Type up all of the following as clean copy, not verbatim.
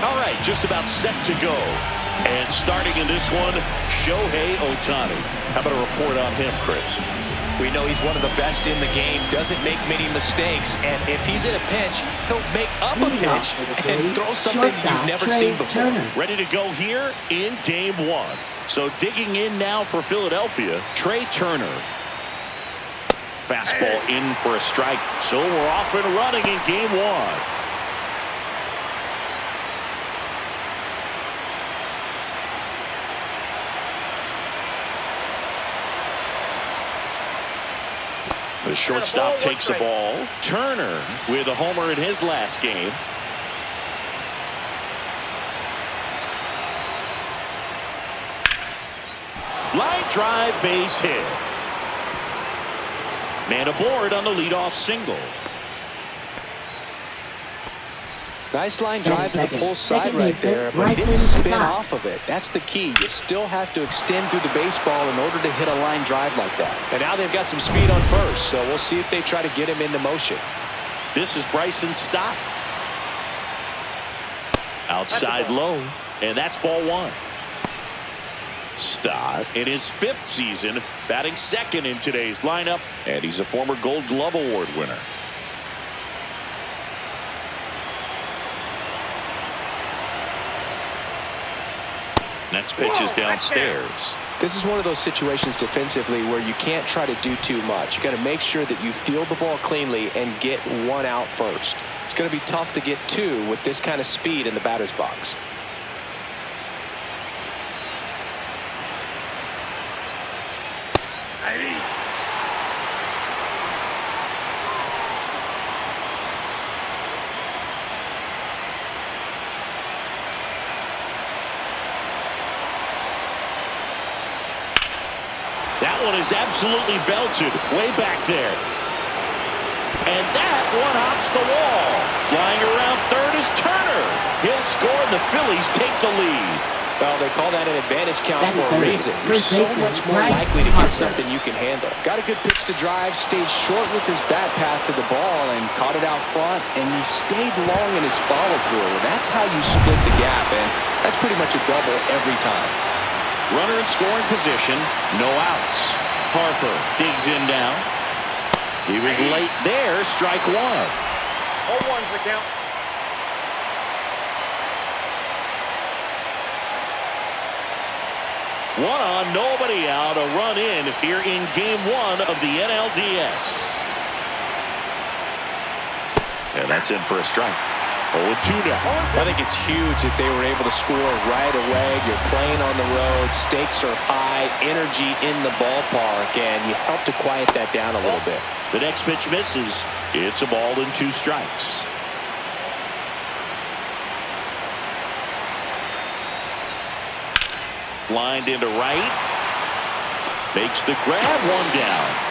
All right, just about set to go. And starting in this one, Shohei Ohtani. How about a report on him, Chris? We know he's one of the best in the game, doesn't make many mistakes, and if he's in a pinch, he'll make up a pitch and throw something you've never seen before. Ready to go here in game one. So digging in now for Philadelphia, Trey Turner. Fastball in for a strike. So we're off and running in game one. The shortstop takes the ball. Turner with a homer in his last game. Line drive, base hit. Man aboard on the leadoff single. Nice line drive to the pull side right there, but he didn't spin off of it. That's the key. You still have to extend through the baseball in order to hit a line drive like that. And now they've got some speed on first, so we'll see if they try to get him into motion. This is Bryson's stop. Outside low, and that's ball one. Stott in his 5th season, batting second in today's lineup, and he's a former Gold Glove Award winner. Next pitch is downstairs. This is one of those situations defensively where you can't try to do too much. You got to make sure that you field the ball cleanly and get one out first. It's going to be tough to get two with this kind of speed in the batter's box. That one is absolutely belted way back there. And that one hops the wall. Flying around third is Turner. He'll score and the Phillies take the lead. Well, they call that an advantage count for a reason. You're so much more likely to get something you can handle. Got a good pitch to drive, stayed short with his bat path to the ball and caught it out front, and he stayed long in his follow-through. That's how you split the gap, and that's pretty much a double every time. Runner in scoring position, no outs. Harper digs in now. He was late there, strike one. 0-1's the count. One on, nobody out, a run in here in game one of the NLDS. And that's in for a strike. 0-2 now. I think it's huge that they were able to score right away. You're playing on the road, stakes are high, energy in the ballpark, and you help to quiet that down a little bit. The next pitch misses. It's a ball and 2 strikes. Lined into right. Makes the grab, one down.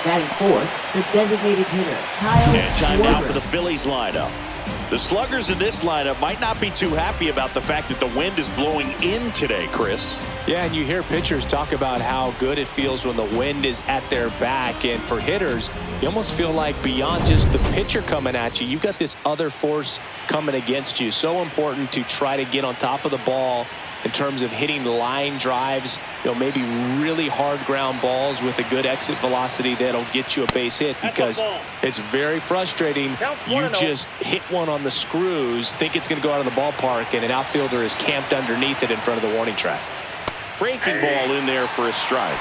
Batting fourth, the designated hitter, Kyle And time now Schwarber. for the Phillies lineup. The sluggers in this lineup might not be too happy about the fact that the wind is blowing in today, Chris. Yeah, and you hear pitchers talk about how good it feels when the wind is at their back. And for hitters, you almost feel like beyond just the pitcher coming at you, you've got this other force coming against you. So important to try to get on top of the ball in terms of hitting line drives, maybe really hard ground balls with a good exit velocity that'll get you a base hit, because it's very frustrating. You just hit one on the screws, think it's going to go out of the ballpark, and an outfielder is camped underneath it in front of the warning track. Breaking ball in there for a strike.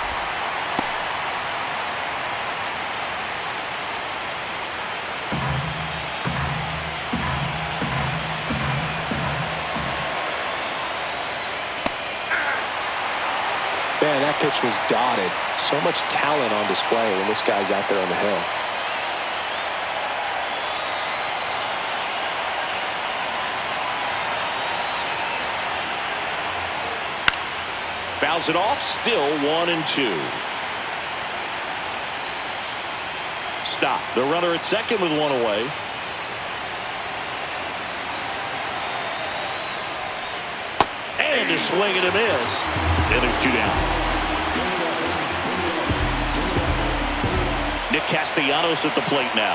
Man, that pitch was dotted. So much talent on display when this guy's out there on the hill. Fouls it off, still 1-2. Stop. The runner at second with one away. And a swing and a miss. And there's 2 down. Nick Castellanos at the plate now.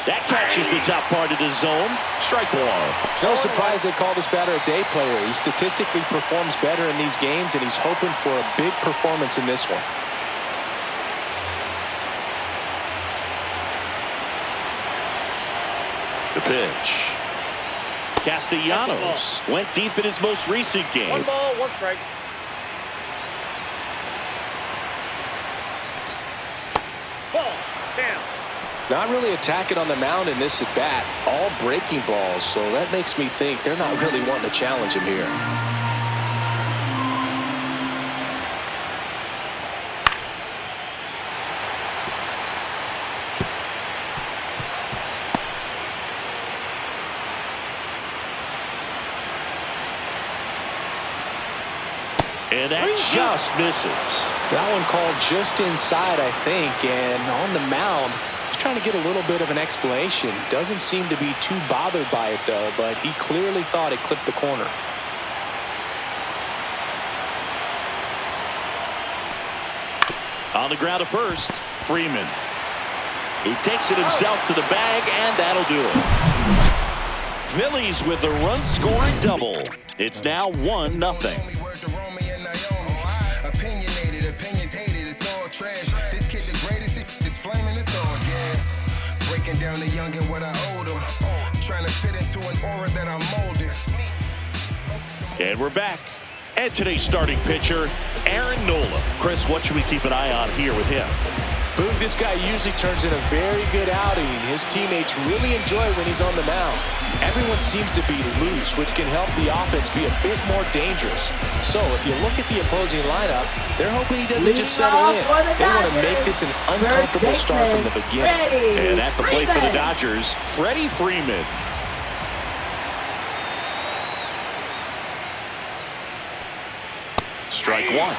That catches the top part of the zone. Strike one. It's no surprise they call this batter a day player. He statistically performs better in these games, and he's hoping for a big performance in this one. The pitch. Castellanos went deep in his most recent game. 1 ball, 1 strike. Ball, down. Not really attacking on the mound in this at bat. All breaking balls, so that makes me think they're not really wanting to challenge him here. And that just misses. That one called just inside, I think, and on the mound, he's trying to get a little bit of an explanation. Doesn't seem to be too bothered by it, though, but he clearly thought it clipped the corner. On the ground to first, Freeman. He takes it himself to the bag, and that'll do it. Phillies with the run-scoring double. It's now 1-0. Down the young and what I owed him, trying to fit into an aura that I'm molded. And we're back. And today's starting pitcher, Aaron Nola. Chris, what should we keep an eye on here with him? Boog, this guy usually turns in a very good outing. His teammates really enjoy when he's on the mound. Everyone seems to be loose, which can help the offense be a bit more dangerers. So if you look at the opposing lineup, they're hoping he doesn't just settle in. They want to make this an uncomfortable start from the beginning. And at the plate for the Dodgers, Freddie Freeman. Strike one.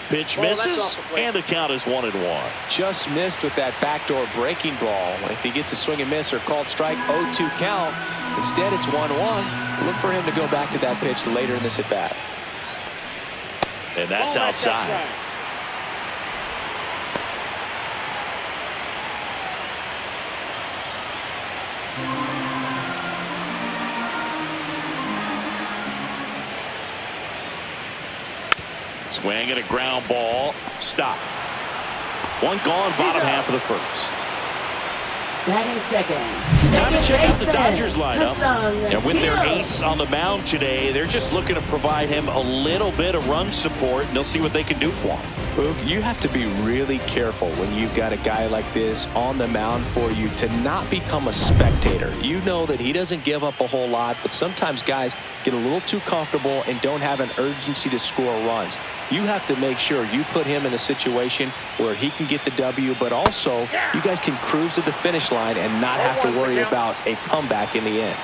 Pitch misses, and the count is 1-1. Just missed with that backdoor breaking ball. If he gets a swing and miss or called strike, 0-2 count. Instead, it's 1-1. Look for him to go back to that pitch later in this at bat. And that's outside. Swing and a ground ball. Stop. One gone, bottom half of the first. Batting second. Time to check out the baseman, Dodgers lineup. And with their ace on the mound today, they're just looking to provide him a little bit of run support, and they'll see what they can do for him. Boog, you have to be really careful when you've got a guy like this on the mound for you to not become a spectator. You know that he doesn't give up a whole lot, but sometimes guys get a little too comfortable and don't have an urgency to score runs. You have to make sure you put him in a situation where he can get the W, but also you guys can cruise to the finish line and not have to worry about a comeback in the end.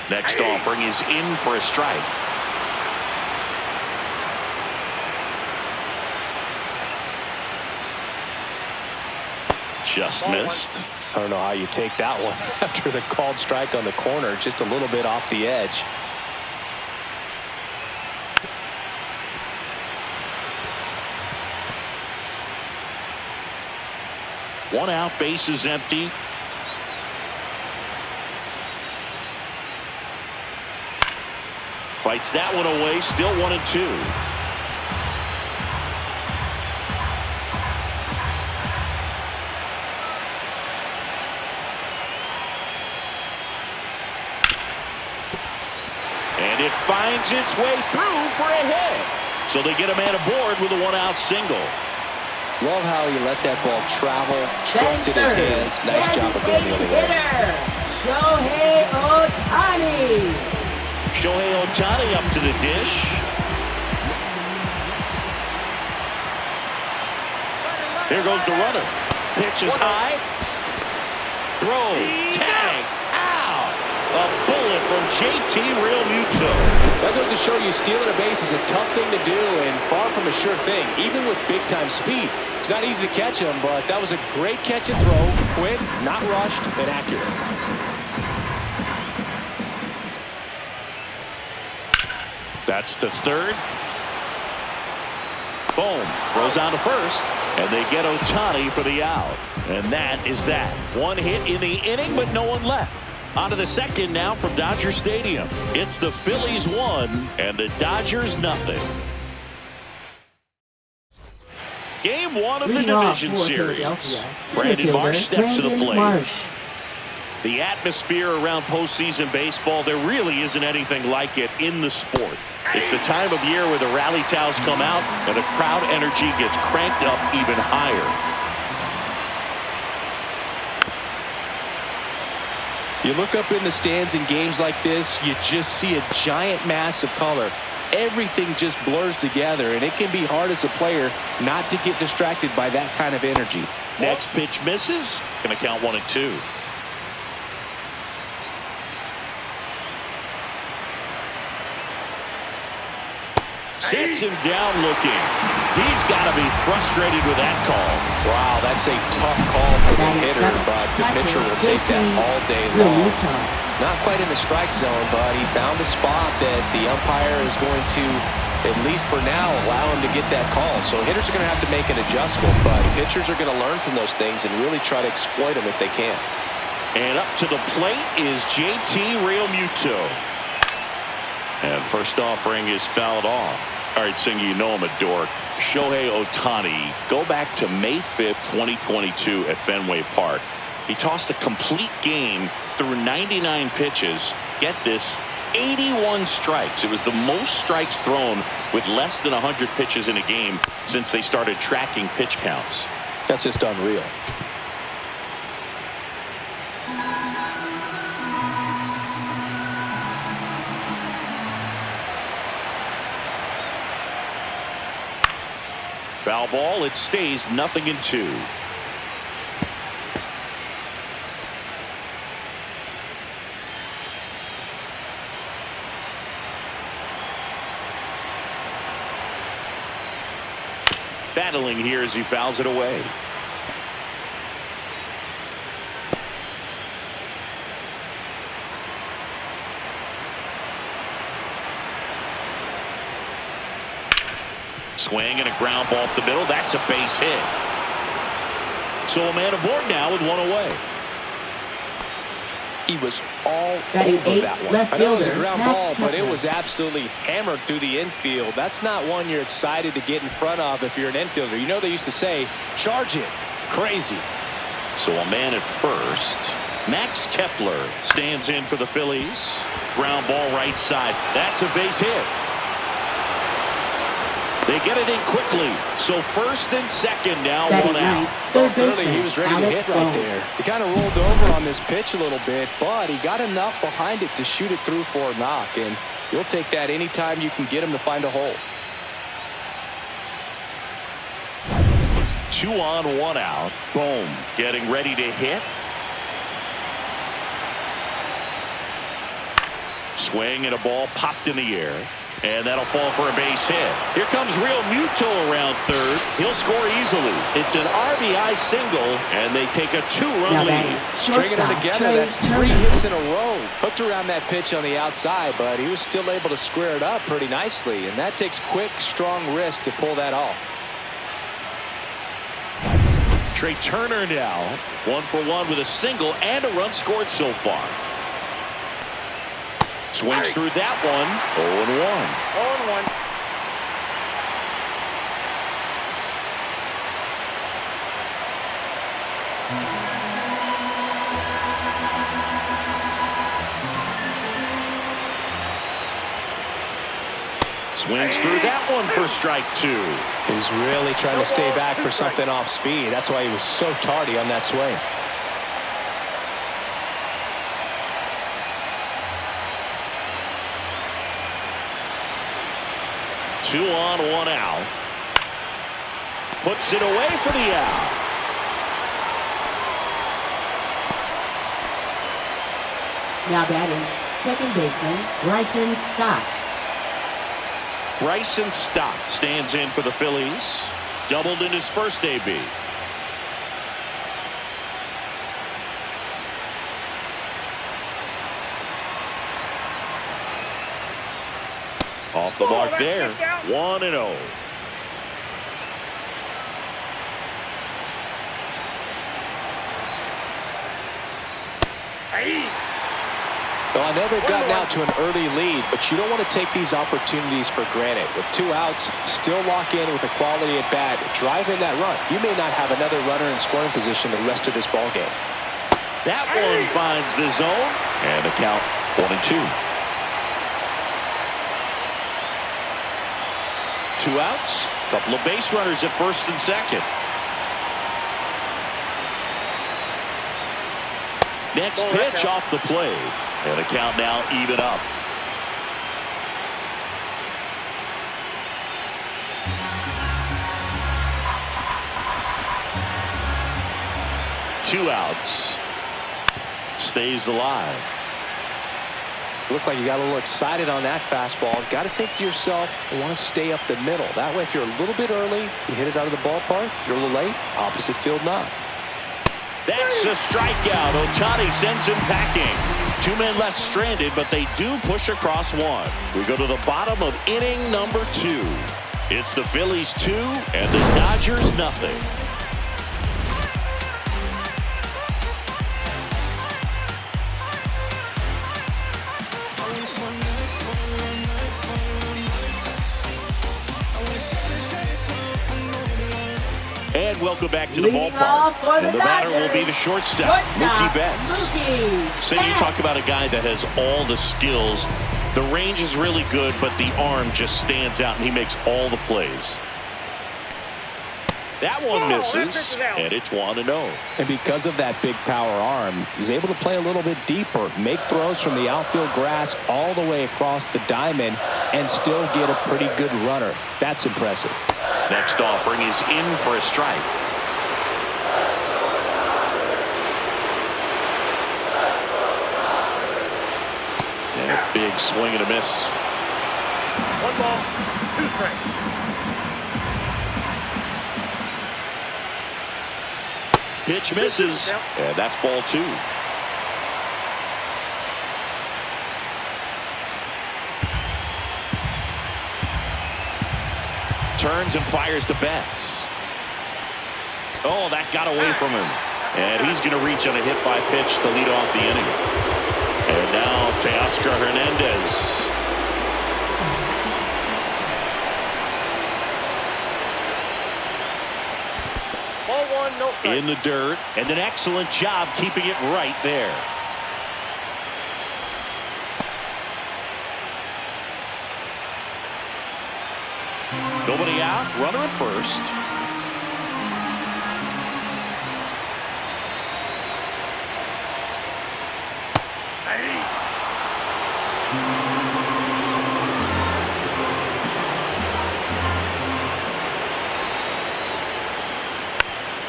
Next offering is in for a strike. Just missed. I don't know how you take that one after the called strike on the corner, just a little bit off the edge. One out, base is empty. Fights that one away, still 1-2. And it finds its way through for a hit. So they get a man aboard with a one-out single. Love how he let that ball travel, trusted his hands. Nice job of going the other way. Shohei Ohtani. Shohei Ohtani up to the dish. Here goes the runner. Pitch is high. Throw. Tag. Out. A bullet from JT Realmuto. That goes to show you stealing a base is a tough thing to do and far from a sure thing, even with big-time speed. It's not easy to catch him, but that was a great catch and throw. Quick, not rushed, and accurate. That's to third. Boom. Throws on to first. And they get Ohtani for the out. And that is that. One hit in the inning, but no one left. On to the second now from Dodger Stadium. It's the Phillies 1 and the Dodgers nothing. Game 1 of the division series. Brandon Marsh steps to the plate. The atmosphere around postseason baseball, there really isn't anything like it in the sport. It's the time of year where the rally towels come out and the crowd energy gets cranked up even higher. You look up in the stands in games like this, you just see a giant mass of color. Everything just blurs together, and it can be hard as a player not to get distracted by that kind of energy. Next pitch misses. Gonna count 1-2. Sets him down looking. He's got to be frustrated with that call. Wow, that's a tough call for the hitter, but the pitcher will take that all day long. Not quite in the strike zone, but he found a spot that the umpire is going to, at least for now, allow him to get that call. So hitters are going to have to make an adjustment, but pitchers are going to learn from those things and really try to exploit them if they can. And up to the plate is JT Realmuto. And first offering is fouled off. All right, Singer, you know I'm a dork. Shohei Ohtani, go back to May 5th, 2022 at Fenway Park. He tossed a complete game through 99 pitches. Get this, 81 strikes. It was the most strikes thrown with less than 100 pitches in a game since they started tracking pitch counts. That's just unreal. Foul ball, it stays 0-2. Battling here as he fouls it away. Swing and a ground ball up the middle. That's a base hit. So a man aboard now with one away. He was all over that one. I know it was a ground ball, but it was absolutely hammered through the infield. That's not one you're excited to get in front of if you're an infielder. You know they used to say, charge it. Crazy. So a man at first. Max Kepler stands in for the Phillies. Ground ball right side. That's a base hit. They get it in quickly. So first and second now, one out. Clearly he was ready to hit right there. He kind of rolled over on this pitch a little bit, but he got enough behind it to shoot it through for a knock. And you'll take that anytime you can get him to find a hole. 2 on, 1 out. Boom. Getting ready to hit. Swing and a ball popped in the air. And that'll fall for a base hit. Here comes Realmuto around third. He'll score easily. It's an RBI single, and they take a 2-run lead. Stringing them together, that's 3 hits in a row. Hooked around that pitch on the outside, but he was still able to square it up pretty nicely. And that takes quick, strong wrist to pull that off. Trey Turner now, 1 for 1 with a single and a run scored so far. Swings through that one. 0-1. 0-1. Swings through that one for strike 2. He was really trying to stay back for something off speed. That's why he was so tardy on that swing. 2 on, 1 out. Puts it away for the out. Now batting, second baseman Bryson Stott. Bryson Stott stands in for the Phillies. Doubled in his first AB. Off the mark there. 1-0. Well, I know they've gotten out to an early lead, but you don't want to take these opportunities for granted. With 2 outs, still lock in with a quality at bat, drive in that run. You may not have another runner in scoring position the rest of this ball game. That one finds the zone, and the count 1-2. 2 outs, couple of base runners at first and second. Next pitch off the plate. And the count now even up. Two outs. Stays alive. Looked like you got a little excited on that fastball. Got to think to yourself, I want to stay up the middle. That way, if you're a little bit early, you hit it out of the ballpark. If you're a little late, opposite field not. That's a strikeout. Ohtani sends him packing. 2 men left stranded, but they do push across 1. We go to the bottom of inning number 2. It's the Phillies 2 and the Dodgers nothing. And welcome back to the ballpark. And the batter will be the shortstop, Mookie Betts. So you talk about a guy that has all the skills. The range is really good, but the arm just stands out, and he makes all the plays. That one misses, and it's 1-0. And because of that big power arm, he's able to play a little bit deeper, make throws from the outfield grass all the way across the diamond, and still get a pretty good runner. That's impressive. Next offering is in for a strike. And a big swing and a miss. 1 ball, 2 strikes. Pitch misses, and that's ball 2. Turns and fires to Betts. Oh, that got away from him. And he's going to reach on a hit by pitch to lead off the inning. And now Teoscar Hernandez. Ball 1, no strikes. In the dirt, and an excellent job keeping it right there. Nobody out, runner at first.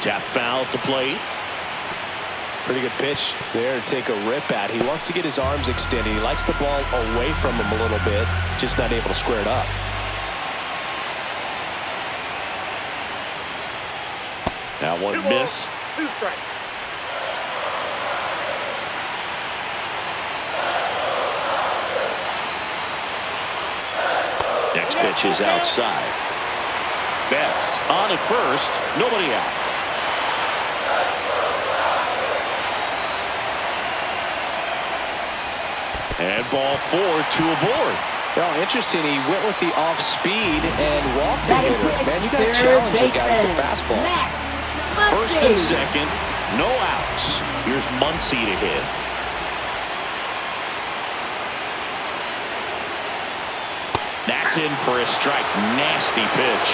Tap foul at the plate. Pretty good pitch there to take a rip at. He wants to get his arms extended. He likes the ball away from him a little bit, just not able to square it up. That one missed. 2 strikes. Next pitch is outside. Betts on at first, nobody out. And ball 4, 2 aboard. Well, interesting. He went with the off speed and walked the hitter. Man, you got to challenge the guy with the fastball. First and second, no outs. Here's Muncy to hit. That's in for a strike. Nasty pitch.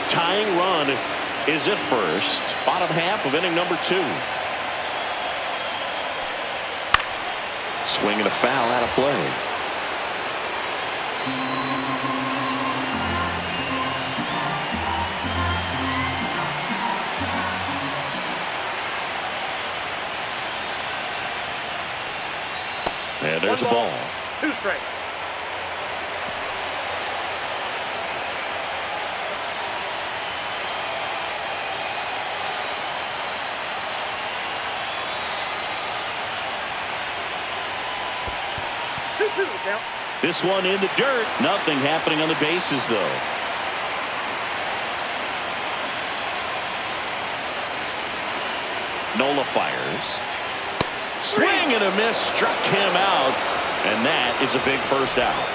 Tying run is at first. Bottom half of inning number 2. Swinging a foul out of play. And there's the One ball. 2 strikes. Count. This one in the dirt. Nothing happening on the bases, though. Nola fires. Swing and a miss. Struck him out. And that is a big first out.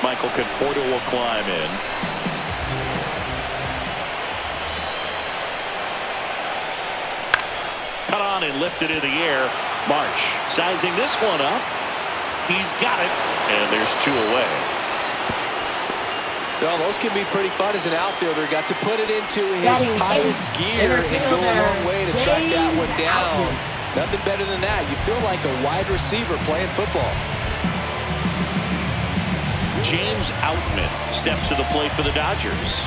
Michael Conforto will climb in. Cut on and lifted in the air. Marsh sizing this one up. He's got it. And there's 2 away. Well, those can be pretty fun as an outfielder. Got to put it into his highest gear and go a long way to track that one down. Nothing better than that. You feel like a wide receiver playing football. James Outman steps to the plate for the Dodgers.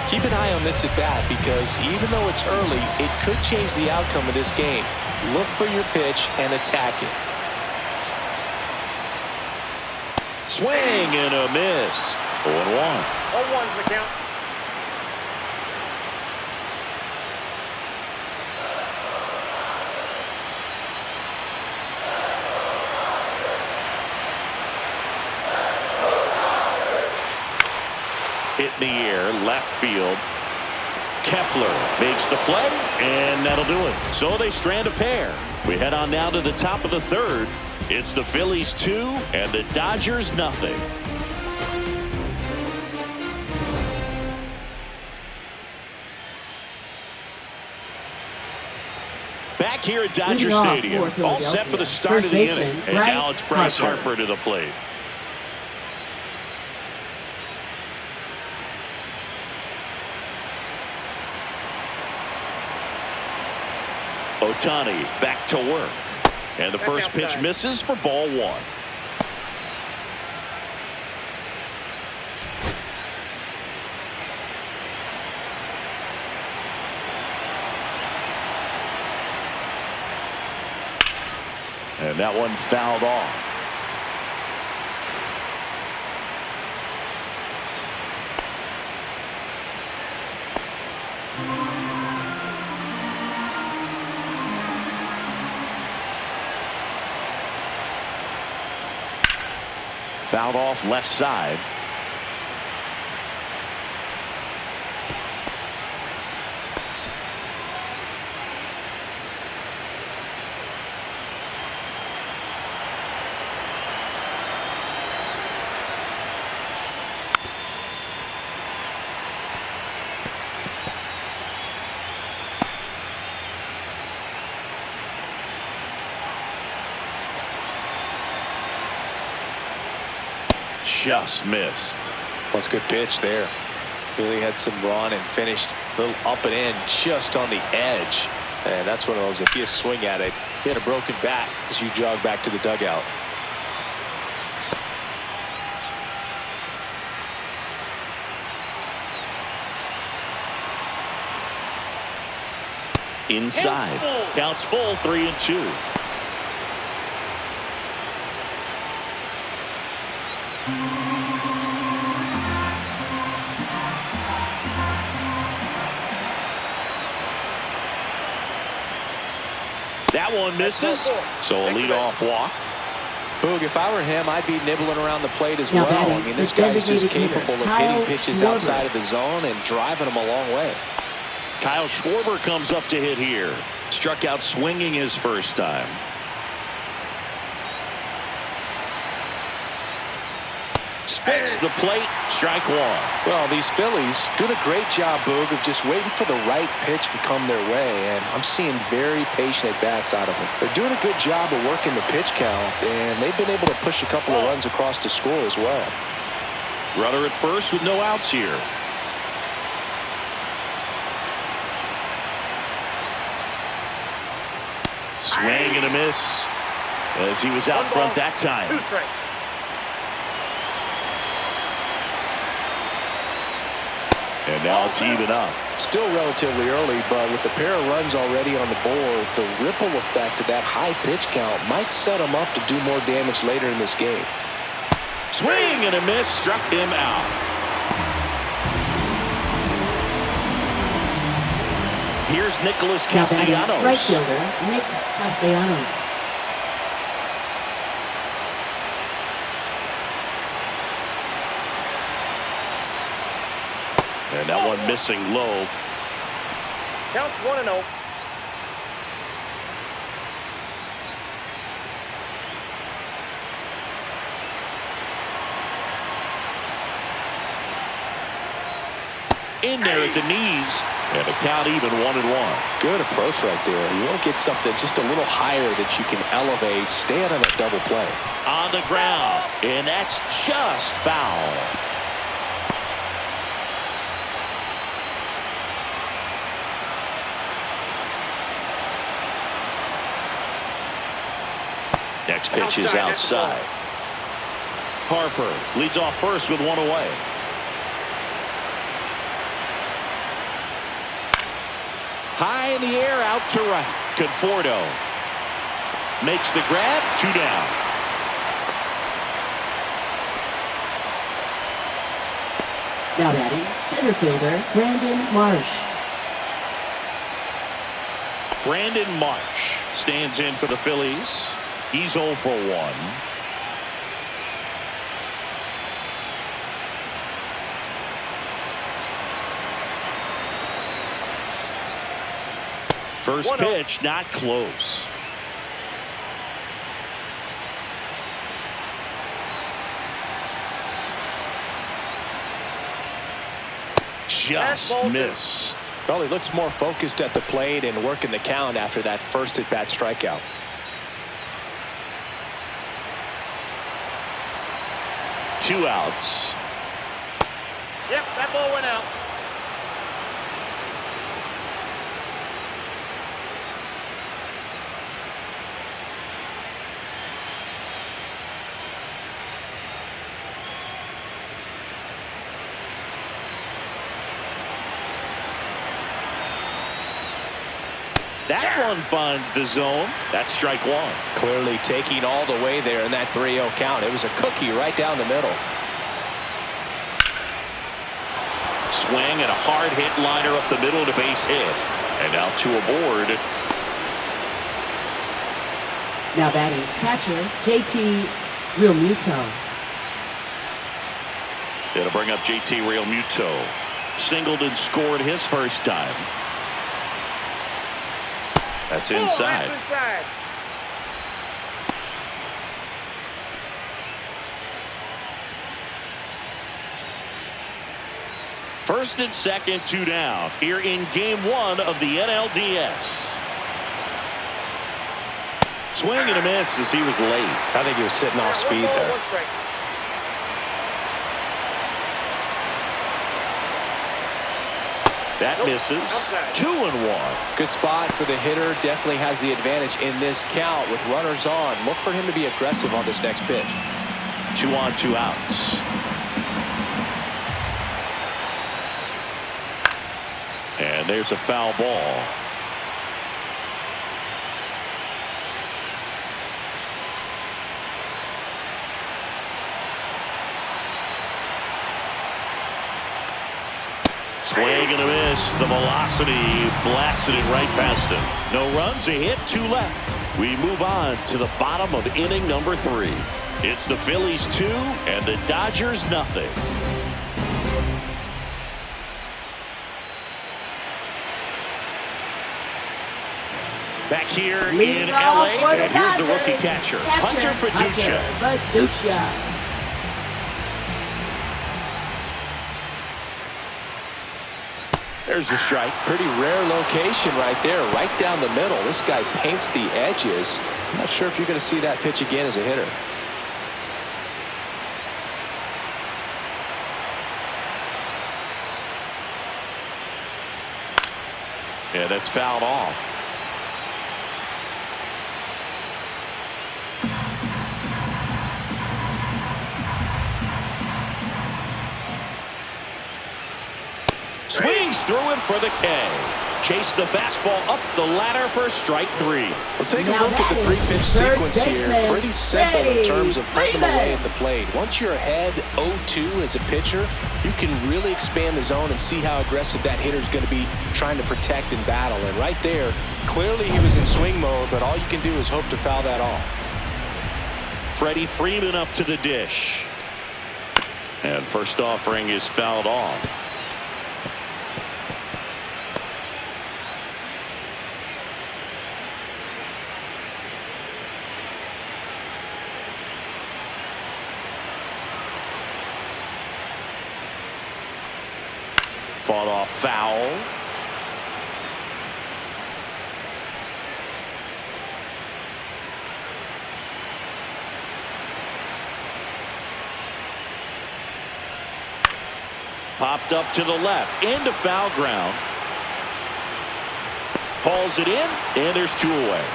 Keep an eye on this at bat because even though it's early, it could change the outcome of this game. Look for your pitch and attack it. Swing and a miss. 0-1. 0-1's the count. Hit in the air, left field. Kepler makes the play, and that'll do it. So they strand a pair. We head on now to the top of the third. It's the Phillies 2 and the Dodgers nothing. Back here at Dodger Stadium, all set for the start of the inning. And now it's Bryce Harper to the plate. Ohtani back to work. And the first pitch misses for ball 1. And that one fouled off. Fouled off left side. Just missed. That's a good pitch there. Really had some run and finished a little up and in just on the edge. And that's one of those, if you swing at it, hit a broken bat as you jog back to the dugout. Inside. Counts full, 3-2. That one misses. So a leadoff walk. Boog, if I were him, I'd be nibbling around the plate as well. I mean, this guy is just capable of hitting pitches outside of the zone and driving them a long way. Kyle Schwarber comes up to hit here. Struck out swinging his first time. Spits the plate. Strike 1. Well, these Phillies doing a great job, Boog, of just waiting for the right pitch to come their way, and I'm seeing very patient at-bats out of them. They're doing a good job of working the pitch count, and they've been able to push a couple of runs across to score as well. Rudder at first with no outs here. Swing and a miss as he was out front that time. 2 strikes. And now it's even up. Still relatively early, but with the pair of runs already on the board, the ripple effect of that high pitch count might set him up to do more damage later in this game. Swing and a miss, struck him out. Here's Nicholas Now batting, Castellanos. right fielder, Nick Castellanos. And that one missing low. Counts 1-0. In there at the knees. And the count even 1-1. Good approach right there. You want to get something just a little higher that you can elevate. Stay out of that double play. On the ground. And that's just foul. Next pitch is outside. Harper leads off first with one away. High in the air, out to right. Conforto makes the grab, 2 down. Now batting, center fielder, Brandon Marsh. Brandon Marsh stands in for the Phillies. He's 0 for 1. First pitch, not close. Just missed. Well, he looks more focused at the plate and working the count after that first at-bat strikeout. Two outs. Yep, that ball went out. That one finds the zone. That's strike 1. Clearly taking all the way there in that 3-0 count. It was a cookie right down the middle. Swing and a hard hit liner up the middle to base hit. And now 2 aboard. Now batting, catcher, JT Realmuto. It'll bring up JT Realmuto. Singled and scored his first time. That's inside. First and second, 2 down here in game 1 of the NLDS. Swing and a miss as he was late. I think he was sitting off speed there. That misses. 2-1. Good spot for the hitter. Definitely has the advantage in this count with runners on. Look for him to be aggressive on this next pitch. 2 on, 2 outs. And there's a foul ball. Swing and a miss. The velocity blasted it right past him. No runs, a hit, 2 left. We move on to the bottom of inning number 3. It's the Phillies 2 and the Dodgers nothing. Back here in LA, and here's the rookie catcher, Hunter Fiducia. There's the strike. Pretty rare location right there, right down the middle. This guy paints the edges. I'm not sure if you're going to see that pitch again as a hitter. Yeah, that's fouled off. threw it for the K. Chase the fastball up the ladder for strike 3. Well, take a Now look at the that is three-pitch first sequence here. baseman, Pretty simple in terms of putting them away Freeman. at the plate. Once you're ahead 0-2 as a pitcher, you can really expand the zone and see how aggressive that hitter is going to be trying to protect and battle. And right there, clearly he was in swing mode, but all you can do is hope to foul that off. Freddie Freeman up to the dish. And first offering is fouled off. Fought off foul. Popped up to the left into foul ground. Hauls it in, and there's 2 away.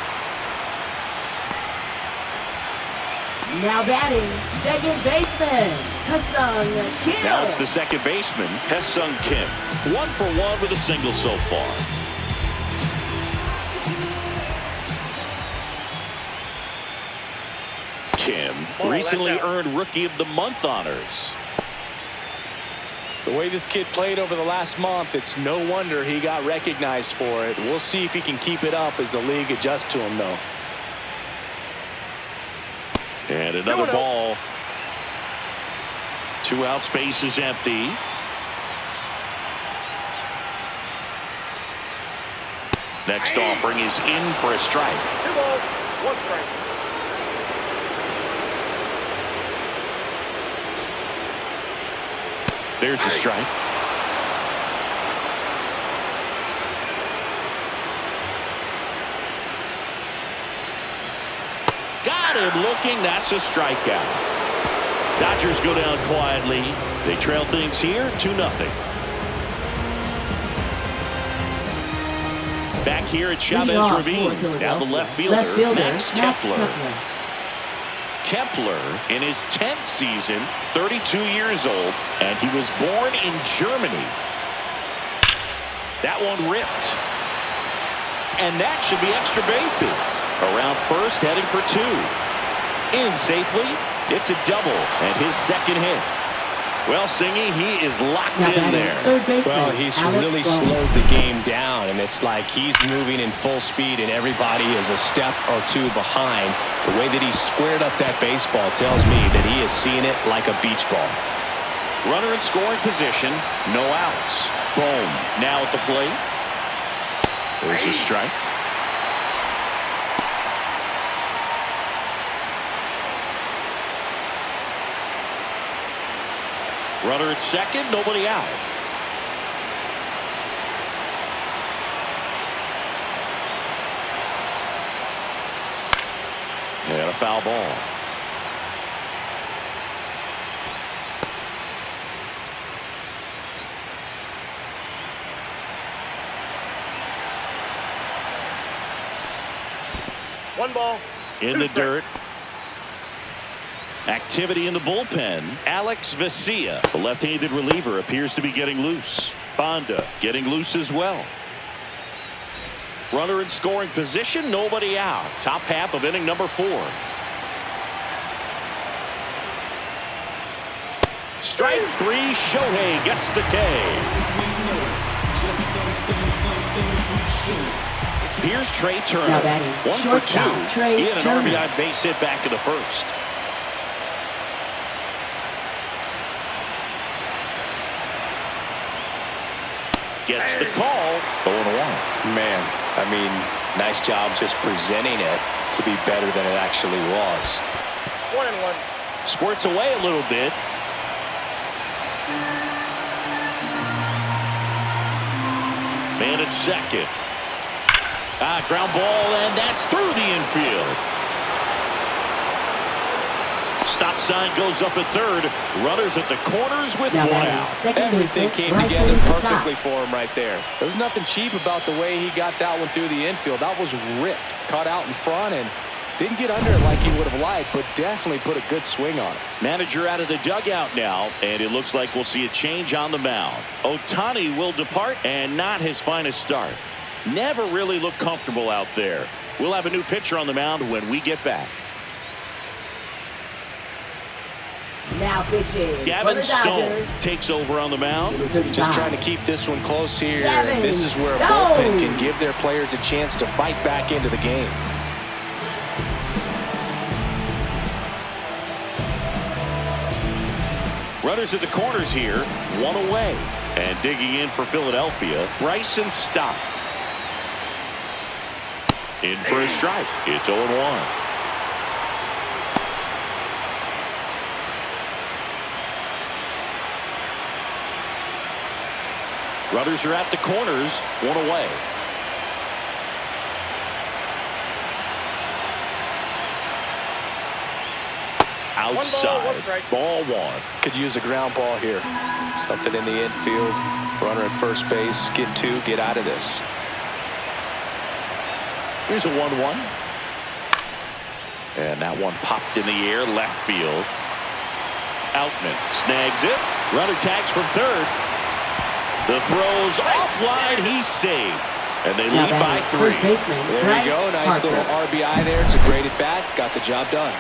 Now batting, second baseman, Hassan Kim. Now it's the second baseman, Hesung Kim. 1 for 1 with a single so far. Kim recently earned Rookie of the Month honors. The way this kid played over the last month, it's no wonder he got recognized for it. We'll see if he can keep it up as the league adjusts to him, though. And another ball. 2 out, space is empty. Next offering is in for a strike. 2 balls, 1 strike. There's a strike. Got him looking. That's a strikeout. Dodgers go down quietly. They trail things here 2-0. Back here at Chavez Ravine. Now the left fielder, Max Kepler. Kepler in his 10th season, 32 years old, and he was born in Germany. That one ripped. And that should be extra bases. Around first, heading for 2. In safely, it's a double, and his second hit. Well, Singy, he is locked in there. Well, he's really slowed the game down, and it's like he's moving in full speed, and everybody is a step or 2 behind. The way that he squared up that baseball tells me that he is seeing it like a beach ball. Runner in scoring position, no outs. Boom. Now at the plate. There's a strike. Runner at second, nobody out. And a foul ball. One ball. In the dirt. Activity in the bullpen. Alex Vesia, the left-handed reliever, appears to be getting loose. Banda getting loose as well. Runner in scoring position, nobody out. Top half of inning number 4. Strike 3, Shohei gets the K. Here's Trey Turner. 1 for 2. He had an RBI base hit back in the first. Gets the call. 0-1. Man, I mean, nice job just presenting it to be better than it actually was. 1-1. Squirts away a little bit. Man at second. Ground ball, and that's through the infield. Stop sign goes up at third. Runners at the corners with 1 out. Everything came together perfectly for him right there. There was nothing cheap about the way he got that one through the infield. That was ripped, cut out in front, and Didn't get under it like he would have liked, but definitely put a good swing on it. Manager out of the dugout now, and it looks like we'll see a change on the mound. Ohtani will depart, and not his finest start. Never really looked comfortable out there. We'll have a new pitcher on the mound when we get back. Now pitching for Gavin the Stone Dodgers. takes over on the mound. Just trying to keep this one close here. Gavin And this is where a Stone. bullpen can give their players a chance to fight back into the game. Runners at the corners here, one away. And digging in for Philadelphia, Bryson Stott. In for a strike. It's 0-1. Runners are at the corners, one away. Outside, ball one. Could use a ground ball here. Something in the infield. Runner at first base. Get two. Get out of this. Here's a 1-1. And that one popped in the air, left field. Outman snags it. Runner tags from third. The throw's offline. He's saved. And they lead by 3. First baseman, There you go. Nice Harper. little RBI there. It's a great at bat. Got the job done.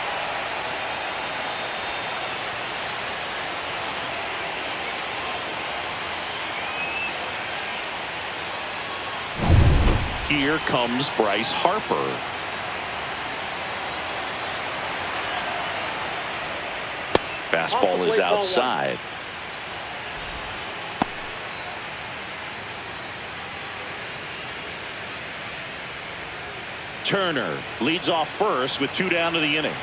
Here comes Bryce Harper. Fastball is outside. Turner leads off first with 2 down to the inning.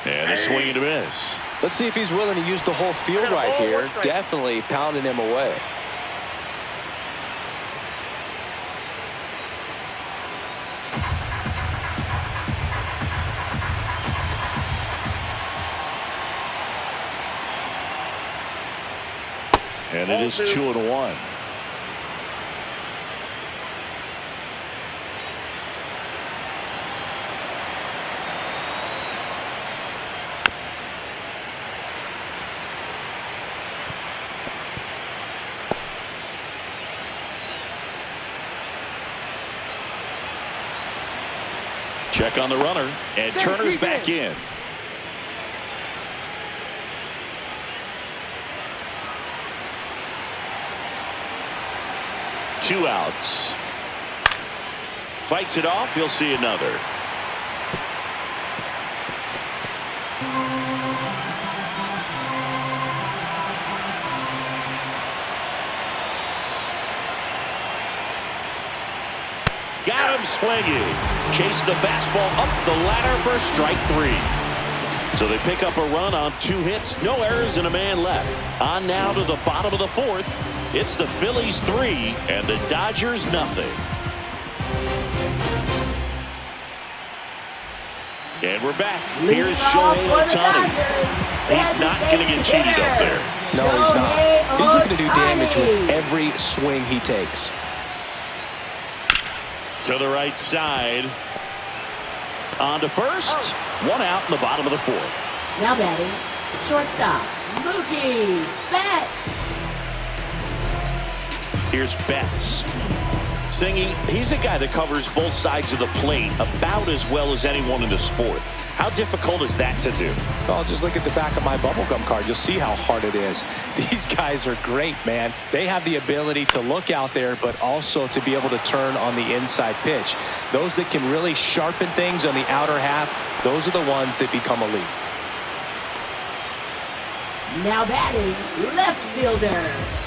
And a swing and a miss. Let's see if he's willing to use the whole field right here. Definitely pounding him away. And it is 2-1. Check on the runner, and Turner's back in. Two outs. Fights it off. He'll see another. Got him swinging. Chase the fastball up the ladder for strike 3. So they pick up a run on 2 hits, no errors, and a man left. On now to the bottom of the 4th. It's the Phillies 3 and the Dodgers nothing. And we're back. Here's Shohei Ohtani. He's not going to get cheated up there. No, he's not. He's looking to do damage with every swing he takes. To the right side. On to first. 1 out in the bottom of the 4th. Now batting, shortstop, Mookie Betts. Here's Betts. Singy, he's a guy that covers both sides of the plate about as well as anyone in the sport. How difficult is that to do? Well, just look at the back of my bubblegum card. You'll see how hard it is. These guys are great, man. They have the ability to look out there, but also to be able to turn on the inside pitch. Those that can really sharpen things on the outer half, those are the ones that become elite. Now batting, left fielder,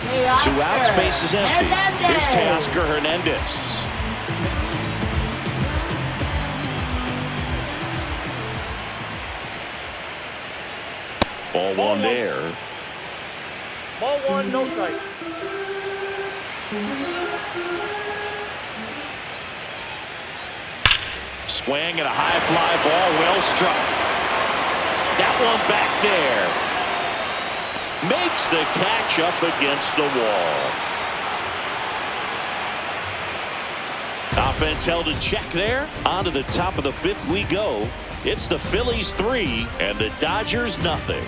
Teoscar 2 outs, base is empty. Hernandez. Here's Teoscar Hernandez. Ball 1 there. Ball 1, no strike. Swing and a high fly ball, well struck. That one back there. Makes the catch up against the wall. Offense held in check there. On to the top of the fifth we go. It's the Phillies 3 and the Dodgers nothing.